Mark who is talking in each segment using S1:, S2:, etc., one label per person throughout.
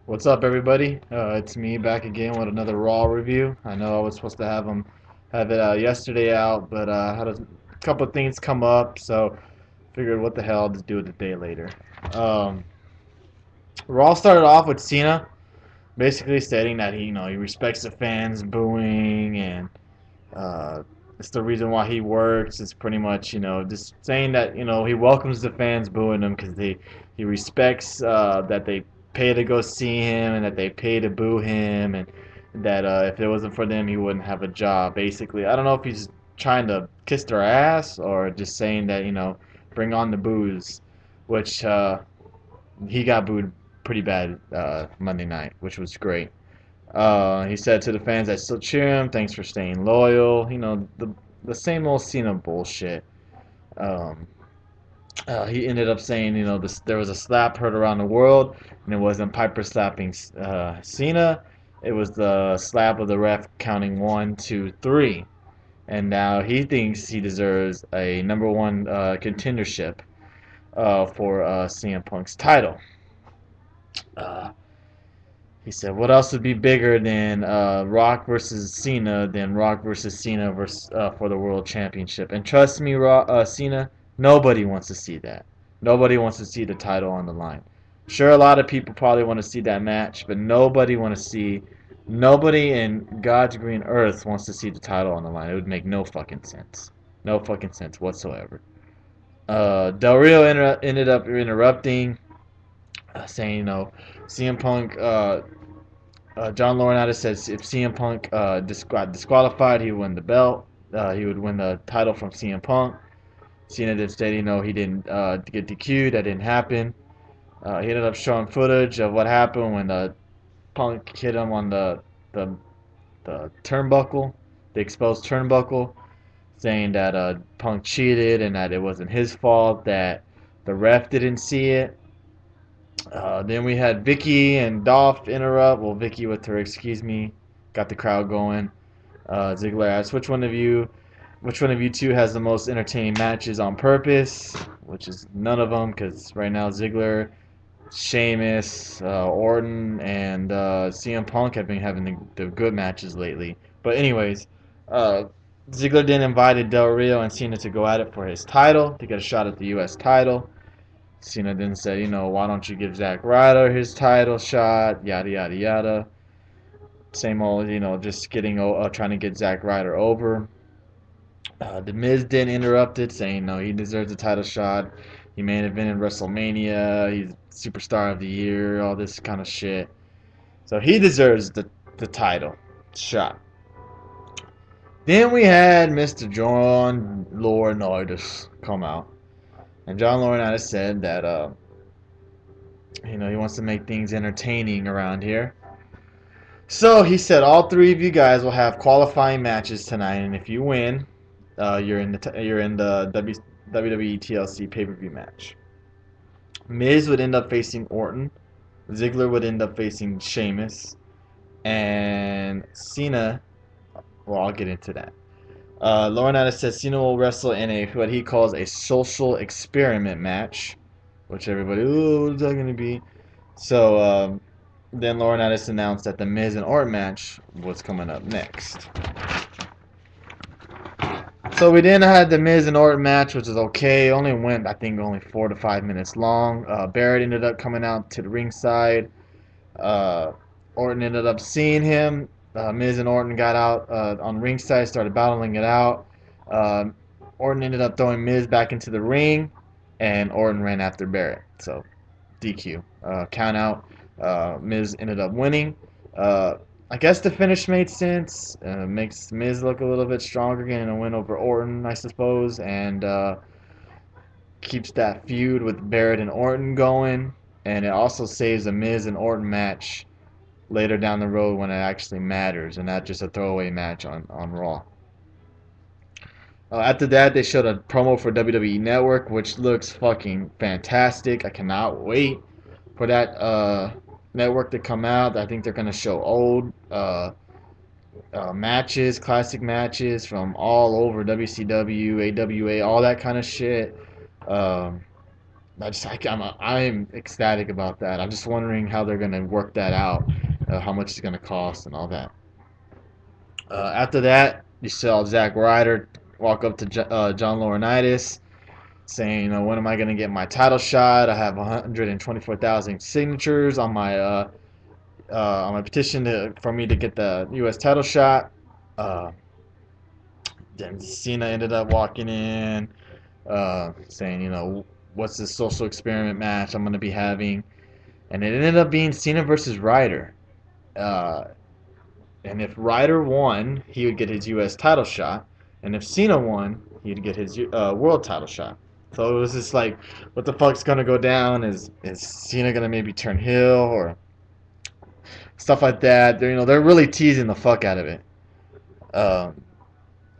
S1: What's up, everybody? It's me back again with another Raw review. I know I was supposed to have it yesterday out, but had a couple of things come up, so figured what the hell, I'll just do it a day later. Um, Raw started off with Cena basically stating that he respects the fans booing and uh, it's the reason why he works. It's pretty much just saying that he welcomes the fans booing him because he respects that they pay to go see him and that they pay to boo him and that if it wasn't for them he wouldn't have a job. Basically, I don't know if he's trying to kiss their ass or just saying that bring on the boos, which he got booed pretty bad Monday night, which was great. He said to the fans that still cheer him, "Thanks for staying loyal." The same old Cena bullshit. Um, he ended up saying, there was a slap heard around the world, and it wasn't Piper slapping Cena. It was the slap of the ref counting 1, 2, 3. And now he thinks he deserves a number one contendership for CM Punk's title. Uh, He said, "What else would be bigger than Rock versus Cena than Rock versus Cena for the World Championship?" And trust me, Cena, nobody wants to see that. Nobody wants to see the title on the line. Sure, a lot of people probably want to see that match, but nobody in God's green earth wants to see the title on the line. It would make no fucking sense. No fucking sense whatsoever. Del Rio ended up interrupting, saying, CM Punk John Laurinaitis says if CM Punk got disqualified, he would win the belt. He would win the title from CM Punk. Cena did state, he didn't get DQ'd. That didn't happen. He ended up showing footage of what happened when Punk hit him on the, the turnbuckle, the exposed turnbuckle, saying that Punk cheated and that it wasn't his fault, that the ref didn't see it. Then we had Vicky and Dolph interrupt. Well, Vicky with her "excuse me" got the crowd going. Ziggler asked, which one of you two has the most entertaining matches on purpose? Which is none of them, because right now Ziggler, Sheamus, Orton, and CM Punk have been having the good matches lately. But anyways, uh, Ziggler then invited Del Rio and Cena to go at it for his title, to get a shot at the U.S. title. Cena then said, why don't you give Zack Ryder his title shot? Yada yada yada. Same old, just trying to get Zack Ryder over. The Miz then interrupted, saying no, he deserves a title shot. He main evented WrestleMania. He's superstar of the year. All this kind of shit. So he deserves the title shot. Then we had Mr. John Laurinaitis come out, and John Laurinaitis said that he wants to make things entertaining around here. So he said all three of you guys will have qualifying matches tonight, and if you win, you're in the WWE TLC pay-per-view match. Miz would end up facing Orton. Ziggler would end up facing Sheamus, and Cena. Well, I'll get into that. Laurinaitis says Cena will wrestle in what he calls a social experiment match, which everybody, oh, what's that gonna be? So then Laurinaitis announced that the Miz and Orton match was coming up next. So we then had the Miz and Orton match, which is okay. Only went, I think, only 4 to 5 minutes long. Barrett ended up coming out to the ringside. Uh, Orton ended up seeing him. Miz and Orton got out on ringside, started battling it out. Uh, Orton ended up throwing Miz back into the ring, and Orton ran after Barrett. So DQ. Count out. Miz ended up winning. Uh, I guess the finish made sense. Makes Miz look a little bit stronger, getting a win over Orton, I suppose, and keeps that feud with Barrett and Orton going. And it also saves a Miz and Orton match later down the road when it actually matters, and not just a throwaway match on Raw. After that, they showed a promo for WWE Network, which looks fucking fantastic. I cannot wait for that network to come out. I think they're gonna show old matches, classic matches from all over WCW, AWA, all that kind of shit. Um, I'm ecstatic about that. I'm just wondering how they're gonna work that out, how much it's gonna cost and all that. After that, you saw Zack Ryder walk up to John Laurinaitis, saying, when am I gonna get my title shot? I have 124,000 signatures on my petition for me to get the U.S. title shot. Uh, then Cena ended up walking in, saying, what's this social experiment match I'm going to be having? And it ended up being Cena versus Ryder. Uh, and if Ryder won, he would get his U.S. title shot. And if Cena won, he'd get his world title shot. So it was just like, what the fuck's going to go down? Is Cena going to maybe turn heel or stuff like that? They're really teasing the fuck out of it. Um,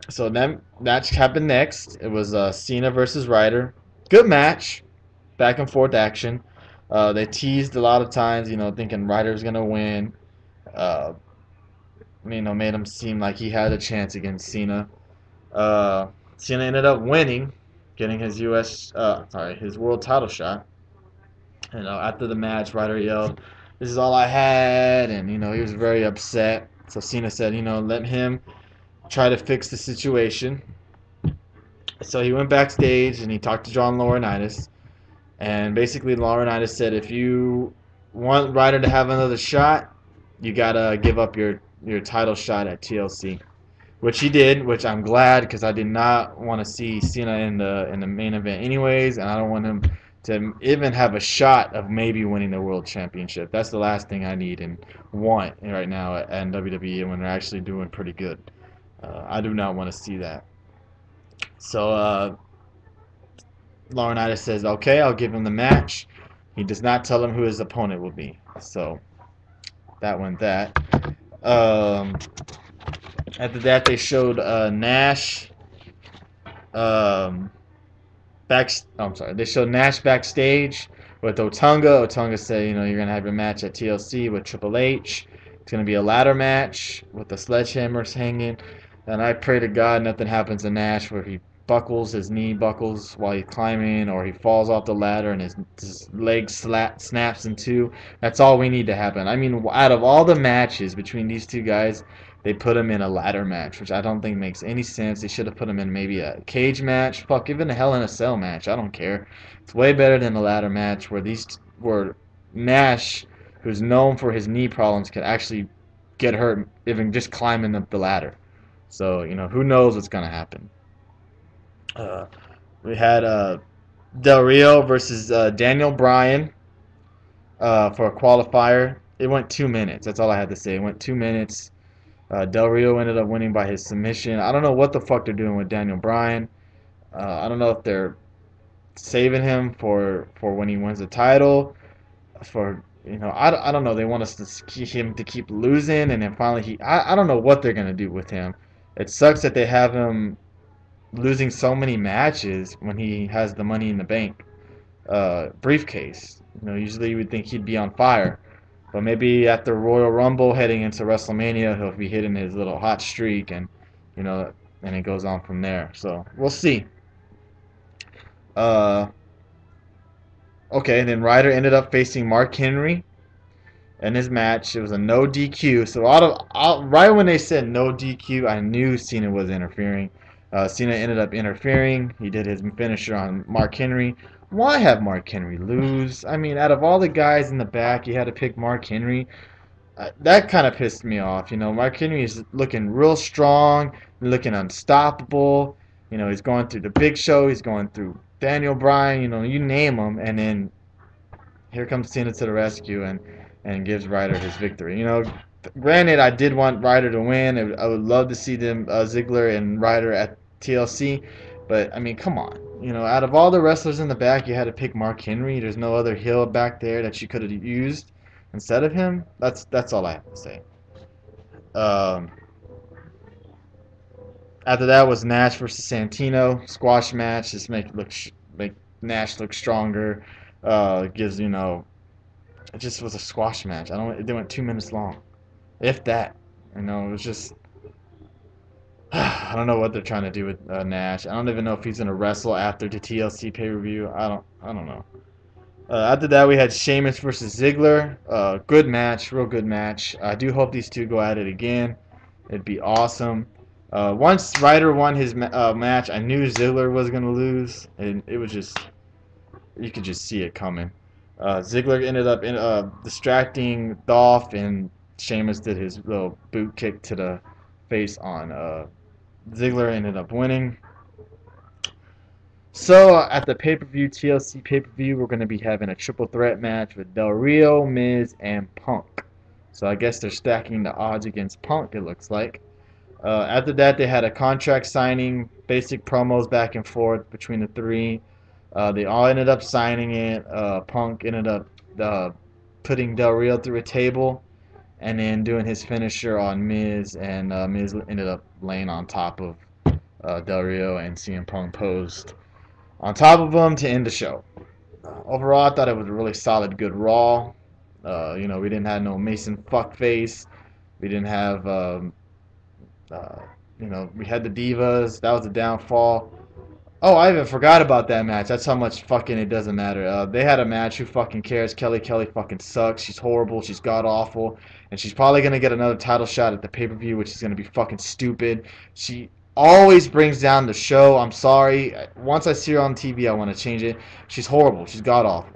S1: So that match happened next. It was Cena versus Ryder. Good match, back and forth action. They teased a lot of times, thinking Ryder's gonna win. Uh, made him seem like he had a chance against Cena. Cena ended up winning, getting his his world title shot. After the match, Ryder yelled, "This is all I had," and he was very upset. So Cena said, let him try to fix the situation. So he went backstage and he talked to John Laurinaitis, and basically Laurinaitis said, if you want Ryder to have another shot, you gotta give up your title shot at TLC, which he did, which I'm glad because I did not want to see Cena in the main event anyways, and I don't want him to even have a shot of maybe winning the world championship. That's the last thing I need and want right now at WWE when they're actually doing pretty good. I do not want to see that. So Laurinaitis says, okay, I'll give him the match. He does not tell him who his opponent will be. So that went that. Um, After that, they showed Nash. They showed Nash backstage with Otunga. Otunga said, you're gonna have your match at TLC with Triple H. It's gonna be a ladder match with the sledgehammers hanging. And I pray to God nothing happens to Nash where his knee buckles while he's climbing, or he falls off the ladder and his leg snaps in two. That's all we need to happen. I mean, out of all the matches between these two guys, they put him in a ladder match, which I don't think makes any sense. They should have put him in maybe a cage match. Fuck, even a Hell in a Cell match. I don't care. It's way better than a ladder match where Nash, who's known for his knee problems, could actually get hurt even just climbing up the ladder. So, who knows what's going to happen. We had Del Rio versus Daniel Bryan for a qualifier. It went 2 minutes. That's all I had to say. It went 2 minutes. Del Rio ended up winning by his submission. I don't know what the fuck they're doing with Daniel Bryan. I don't know if they're saving him for when he wins the title. I don't know. They want us to keep losing, and then finally I don't know what they're gonna do with him. It sucks that they have him losing so many matches when he has the Money in the Bank briefcase. Usually you would think he'd be on fire. But maybe after Royal Rumble heading into WrestleMania, he'll be hitting his little hot streak, and and it goes on from there. So we'll see. Uh, okay, and then Ryder ended up facing Mark Henry in his match. It was a no DQ. So right when they said no DQ, I knew Cena was interfering. Cena ended up interfering. He did his finisher on Mark Henry. Why have Mark Henry lose? I mean, out of all the guys in the back, you had to pick Mark Henry. That kind of pissed me off. Mark Henry is looking real strong, looking unstoppable. He's going through the Big Show. He's going through Daniel Bryan. You name him, and then here comes Cena to the rescue and gives Ryder his victory. Granted, I did want Ryder to win. I would love to see them Ziggler and Ryder at TLC, but I mean, come on. Out of all the wrestlers in the back, you had to pick Mark Henry. There's no other heel back there that you could have used instead of him. That's all I have to say. Um, After that was Nash versus Santino squash match. Just make Nash look stronger. Gives it just was a squash match. It went 2 minutes long, if that. It was just I don't know what they're trying to do with Nash. I don't even know if he's gonna wrestle after the TLC pay-per-view. I don't know. After that, we had Sheamus versus Ziggler. Good match, real good match. I do hope these two go at it again. It'd be awesome. Once Ryder won his match, I knew Ziggler was gonna lose, and it was just you could just see it coming. Ziggler ended up distracting Dolph, and Sheamus did his little boot kick to the face on Ziggler. Ended up winning. So at the pay-per-view, TLC pay-per-view, we're going to be having a triple threat match with Del Rio, Miz, and Punk. So I guess they're stacking the odds against Punk, it looks like. After that, they had a contract signing, basic promos back and forth between the three. They all ended up signing it. Punk ended up putting Del Rio through a table and then doing his finisher on Miz, and Miz ended up laying on top of Del Rio, and CM Punk posed on top of him to end the show. Overall, I thought it was a really solid, good Raw. We didn't have no Mason fuckface. We didn't have, we had the Divas. That was a downfall. Oh, I even forgot about that match. That's how much fucking it doesn't matter. They had a match. Who fucking cares? Kelly fucking sucks. She's horrible. She's god awful, and she's probably gonna get another title shot at the pay-per-view, which is gonna be fucking stupid. She always brings down the show. I'm sorry. Once I see her on TV, I want to change it. She's horrible. She's god awful.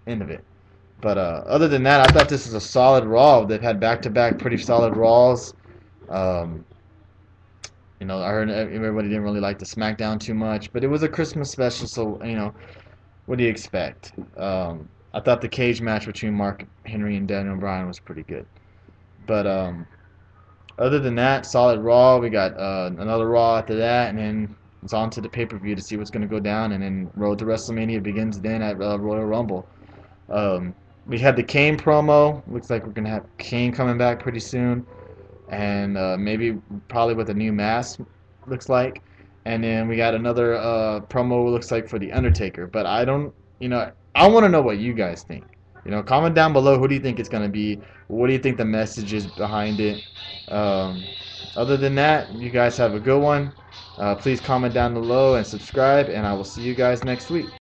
S1: End of it. But other than that, I thought this was a solid Raw. They've had back-to-back pretty solid Raws. I heard everybody didn't really like the SmackDown too much, but it was a Christmas special, so what do you expect? I thought the cage match between Mark Henry and Daniel Bryan was pretty good. But other than that, solid Raw. We got another Raw after that, and then it's on to the pay-per-view to see what's going to go down, and then Road to WrestleMania begins then at Royal Rumble. We had the Kane promo. Looks like we're going to have Kane coming back pretty soon, and probably with a new mask, looks like. And then we got another promo, looks like, for The Undertaker. But I don't, I want to know what you guys think. Comment down below, who do you think it's going to be? What do you think the message is behind it? Other than that, you guys have a good one. Please comment down below and subscribe, and I will see you guys next week.